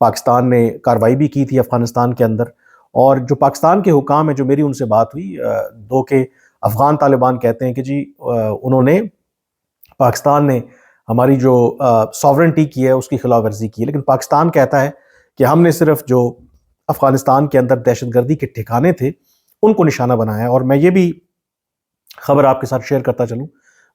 پاکستان نے کارروائی بھی کی تھی افغانستان کے اندر، اور جو پاکستان کے حکام ہیں، جو میری ان سے بات ہوئی، دو کہ افغان طالبان کہتے ہیں کہ جی انہوں نے، پاکستان نے ہماری جو ساورنٹی کی ہے اس کی خلاف ورزی کی ہے، لیکن پاکستان کہتا ہے کہ ہم نے صرف جو افغانستان کے اندر دہشت گردی کے ٹھکانے تھے ان کو نشانہ بنایا ہے۔ اور میں یہ بھی خبر آپ کے ساتھ شیئر کرتا چلوں،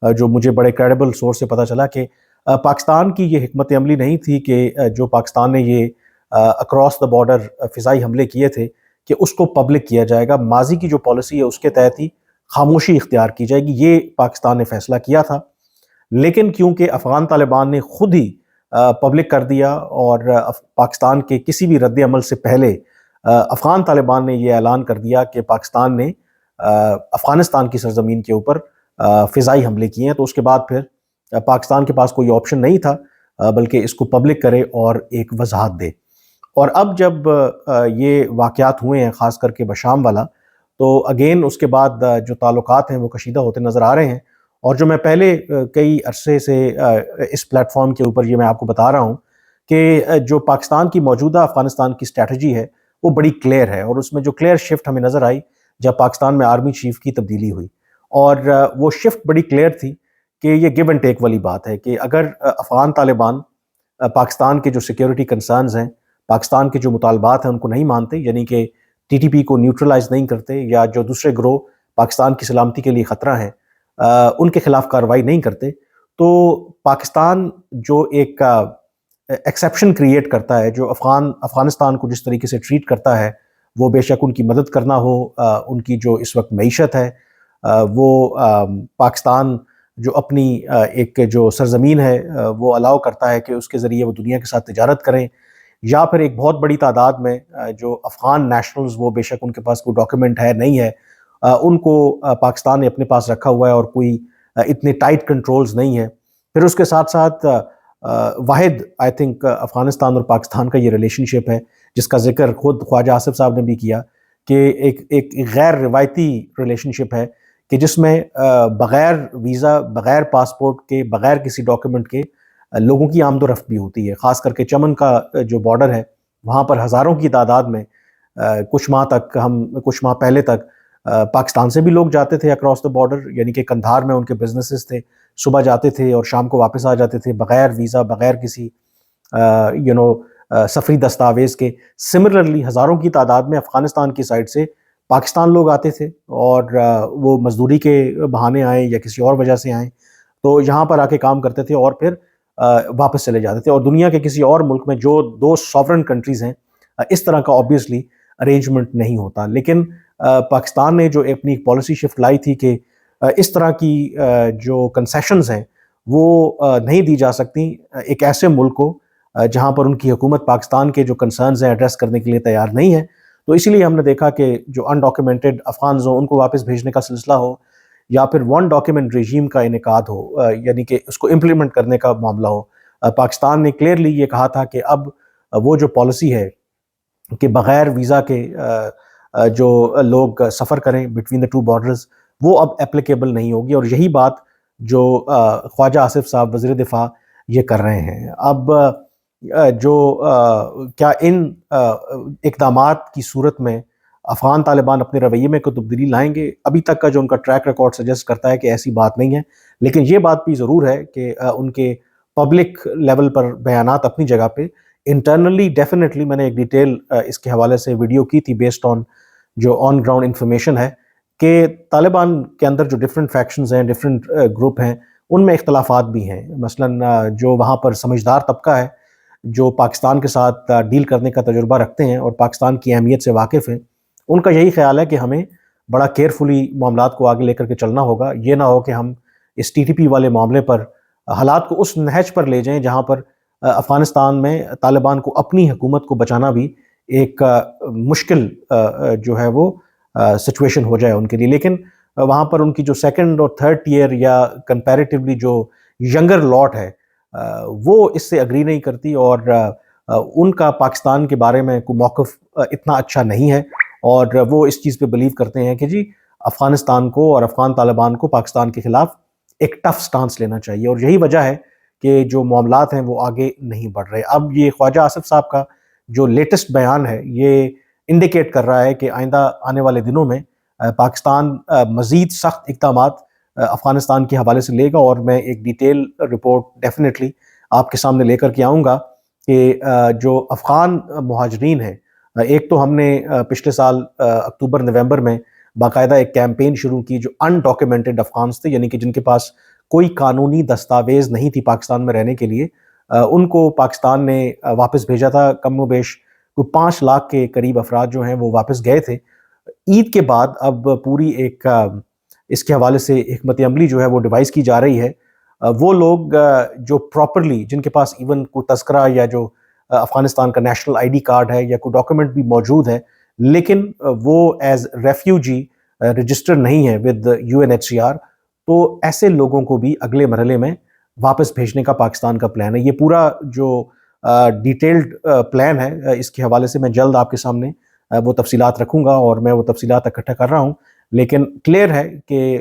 جو مجھے بڑے کریڈیبل سورس سے پتہ چلا، کہ پاکستان کی یہ حکمت عملی نہیں تھی کہ جو پاکستان نے یہ اکراس دا بارڈر فضائی حملے کیے تھے کہ اس کو پبلک کیا جائے گا۔ ماضی کی جو پالیسی ہے اس کے تحت ہی خاموشی اختیار کی جائے گی، یہ پاکستان نے فیصلہ کیا تھا۔ لیکن کیونکہ افغان طالبان نے خود ہی پبلک کر دیا، اور پاکستان کے کسی بھی رد عمل سے پہلے افغان طالبان نے یہ اعلان کر دیا کہ پاکستان نے افغانستان کی سرزمین کے اوپر فضائی حملے کیے ہیں، تو اس کے بعد پھر پاکستان کے پاس کوئی آپشن نہیں تھا بلکہ اس کو پبلک کرے اور ایک وضاحت دے۔ اور اب جب یہ واقعات ہوئے ہیں، خاص کر کے بشام والا، تو اگین اس کے بعد جو تعلقات ہیں وہ کشیدہ ہوتے نظر آ رہے ہیں۔ اور جو میں پہلے کئی عرصے سے اس پلیٹ فارم کے اوپر یہ میں آپ کو بتا رہا ہوں کہ جو پاکستان کی موجودہ افغانستان کی اسٹریٹجی ہے وہ بڑی کلیئر ہے، اور اس میں جو کلیئر شفٹ ہمیں نظر آئی جب پاکستان میں آرمی چیف کی تبدیلی ہوئی، اور وہ شفٹ بڑی کلیئر تھی کہ یہ گیو اینڈ ٹیک والی بات ہے کہ اگر افغان طالبان پاکستان کے جو سیکیورٹی کنسرنز ہیں، پاکستان کے جو مطالبات ہیں ان کو نہیں مانتے، یعنی کہ ٹی ٹی پی کو نیوٹرلائز نہیں کرتے، یا جو دوسرے گروہ پاکستان کی سلامتی کے لیے خطرہ ہیں ان کے خلاف کارروائی نہیں کرتے، تو پاکستان جو ایک ایکسیپشن کریٹ کرتا ہے، جو افغانستان کو جس طریقے سے ٹریٹ کرتا ہے، وہ بے شک ان کی مدد کرنا ہو، ان کی جو اس وقت معیشت ہے، وہ پاکستان جو اپنی ایک جو سرزمین ہے وہ الاؤ کرتا ہے کہ اس کے ذریعے وہ دنیا کے ساتھ تجارت کریں، یا پھر ایک بہت بڑی تعداد میں جو افغان نیشنلز، وہ بے شک ان کے پاس کوئی ڈاکیومنٹ ہے نہیں ہے، ان کو پاکستان نے اپنے پاس رکھا ہوا ہے، اور کوئی اتنے ٹائٹ کنٹرولز نہیں ہے۔ پھر اس کے ساتھ ساتھ واحد آئی تھنک افغانستان اور پاکستان کا یہ ریلیشن شپ ہے جس کا ذکر خود خواجہ آصف صاحب نے بھی کیا، کہ ایک غیر روایتی ریلیشن شپ ہے کہ جس میں بغیر ویزا، بغیر پاسپورٹ کے، بغیر کسی ڈاکیومنٹ کے لوگوں کی آمد و رفت بھی ہوتی ہے۔ خاص کر کے چمن کا جو بارڈر ہے وہاں پر ہزاروں کی تعداد میں کچھ ماہ پہلے تک پاکستان سے بھی لوگ جاتے تھے اکراس دا بارڈر، یعنی کہ قندھار میں ان کے بزنسز تھے، صبح جاتے تھے اور شام کو واپس آ جاتے تھے بغیر ویزا، بغیر کسی سفری دستاویز کے۔ سملرلی ہزاروں کی تعداد میں افغانستان کی سائڈ سے پاکستان لوگ آتے تھے، اور وہ مزدوری کے بہانے آئیں یا کسی اور وجہ سے آئیں تو یہاں پر آ کے کام کرتے تھے اور پھر واپس چلے جاتے تھے۔ اور دنیا کے کسی اور ملک میں جو دو ساورن کنٹریز ہیں اس طرح کا آبویسلی ارینجمنٹ نہیں ہوتا، لیکن پاکستان نے جو اپنی پالیسی شفٹ لائی تھی کہ اس طرح کی جو کنسیشنز ہیں وہ نہیں دی جا سکتی ایک ایسے ملک کو جہاں پر ان کی حکومت پاکستان کے جو کنسرنز ہیں ایڈریس کرنے کے لیے تیار نہیں ہے۔ تو اسی لیے ہم نے دیکھا کہ جو انڈاکیومنٹڈ افغانز ہوں ان کو واپس بھیجنے کا سلسلہ ہو، یا پھر ون ڈاکیومنٹ ریجیم کا انعقاد ہو، یعنی کہ اس کو امپلیمنٹ کرنے کا معاملہ ہو، پاکستان نے کلیئرلی یہ کہا تھا کہ اب وہ جو پالیسی ہے کہ بغیر ویزا کے جو لوگ سفر کریں بٹوین دا ٹو بارڈرز، وہ اب اپلیکیبل نہیں ہوگی۔ اور یہی بات جو خواجہ آصف صاحب وزیر دفاع یہ کر رہے ہیں۔ اب جو کیا ان اقدامات کی صورت میں افغان طالبان اپنے رویے میں کوئی تبدیلی لائیں گے؟ ابھی تک کا جو ان کا ٹریک ریکارڈ سجیسٹ کرتا ہے کہ ایسی بات نہیں ہے، لیکن یہ بات بھی ضرور ہے کہ ان کے پبلک لیول پر بیانات اپنی جگہ پہ، انٹرنلی ڈیفینیٹلی میں نے ایک ڈیٹیل اس کے حوالے سے ویڈیو کی تھی بیسڈ آن جو آن گراؤنڈ انفارمیشن ہے، کہ طالبان کے اندر جو ڈفرینٹ فیکشنز ہیں، ڈفرینٹ گروپ ہیں، ان میں اختلافات بھی ہیں۔ مثلا جو وہاں پر سمجھدار طبقہ ہے، جو پاکستان کے ساتھ ڈیل کرنے کا تجربہ رکھتے ہیں اور پاکستان کی اہمیت سے واقف ہیں، ان کا یہی خیال ہے کہ ہمیں بڑا کیئرفلی معاملات کو آگے لے کر کے چلنا ہوگا۔ یہ نہ ہو کہ ہم اس ٹی ٹی پی والے معاملے پر حالات کو اس نہج پر لے جائیں جہاں پر افغانستان میں طالبان کو اپنی حکومت کو بچانا بھی ایک مشکل جو ہے وہ سچویشن ہو جائے ان کے لیے۔ لیکن وہاں پر ان کی جو سیکنڈ اور تھرڈ ٹیئر یا کمپیریٹیولی جو ینگر لاٹ ہے وہ اس سے اگری نہیں کرتی، اور ان کا پاکستان کے بارے میں کوئی موقف اتنا اچھا نہیں ہے، اور وہ اس چیز پہ بلیو کرتے ہیں کہ جی افغانستان کو اور افغان طالبان کو پاکستان کے خلاف ایک ٹف سٹانس لینا چاہیے، اور یہی وجہ ہے کہ جو معاملات ہیں وہ آگے نہیں بڑھ رہے۔ اب یہ خواجہ آصف صاحب کا جو لیٹسٹ بیان ہے یہ انڈیکیٹ کر رہا ہے کہ آئندہ آنے والے دنوں میں پاکستان مزید سخت اقدامات افغانستان کے حوالے سے لے گا، اور میں ایک ڈیٹیل رپورٹ ڈیفینیٹلی آپ کے سامنے لے کر کے آؤں گا کہ جو افغان مہاجرین ہیں، ایک تو ہم نے پچھلے سال اکتوبر نومبر میں باقاعدہ ایک کیمپین شروع کی جو ان ڈاکیومنٹڈ افغانس تھے، یعنی کہ جن کے پاس کوئی قانونی دستاویز نہیں تھی پاکستان میں رہنے کے لیے، ان کو پاکستان نے واپس بھیجا تھا۔ کم و بیش کوئی 5 لاکھ کے قریب افراد جو ہیں وہ واپس گئے تھے۔ عید کے بعد اب پوری ایک اس کے حوالے سے حکمت عملی جو ہے وہ ڈیوائز کی جا رہی ہے۔ وہ لوگ جو پراپرلی، جن کے پاس ایون کوئی تذکرہ یا جو افغانستان کا نیشنل آئی ڈی کارڈ ہے یا کوئی ڈاکیومنٹ بھی موجود ہے، لیکن وہ ایز ریفیوجی رجسٹر نہیں ہے ود UNHCR، تو ایسے لوگوں کو بھی اگلے مرحلے میں واپس بھیجنے کا پاکستان کا پلان ہے۔ یہ پورا جو ڈیٹیلڈ پلان ہے، اس کے حوالے سے میں جلد آپ کے سامنے وہ تفصیلات رکھوں گا، اور میں وہ تفصیلات اکٹھا کر رہا ہوں۔ لیکن کلیئر ہے کہ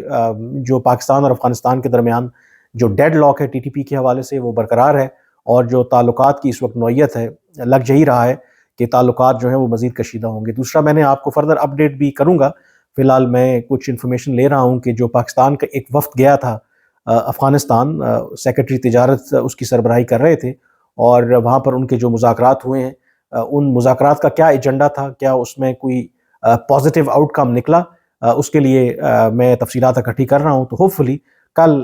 جو پاکستان اور افغانستان کے درمیان جو ڈیڈ لاک ہے TTP کے حوالے سے وہ برقرار ہے، اور جو تعلقات کی اس وقت نوعیت ہے، لگ یہی رہا ہے کہ تعلقات جو ہیں وہ مزید کشیدہ ہوں گے۔ دوسرا، میں نے آپ کو فردر اپڈیٹ بھی کروں گا، فی الحال میں کچھ انفارمیشن لے رہا ہوں کہ جو پاکستان کا ایک وفد گیا تھا افغانستان، سیکرٹری تجارت اس کی سربراہی کر رہے تھے، اور وہاں پر ان کے جو مذاکرات ہوئے ہیں، ان مذاکرات کا کیا ایجنڈا تھا، کیا اس میں کوئی پازیٹیو آؤٹ کم نکلا، اس کے لیے میں تفصیلات اکٹھی کر رہا ہوں۔ تو ہوپ فلی کل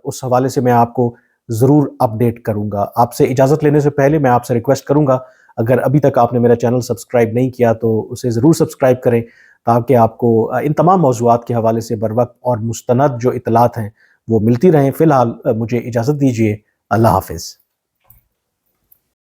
اس حوالے سے میں آپ کو ضرور اپڈیٹ کروں گا۔ آپ سے اجازت لینے سے پہلے میں آپ سے ریکویسٹ کروں گا، اگر ابھی تک آپ نے میرا چینل سبسکرائب نہیں کیا تو اسے ضرور سبسکرائب کریں، تاکہ آپ کو ان تمام موضوعات کے حوالے سے بروقت اور مستند جو اطلاعات ہیں وہ ملتی رہیں۔ فی الحال مجھے اجازت دیجیے، اللہ حافظ۔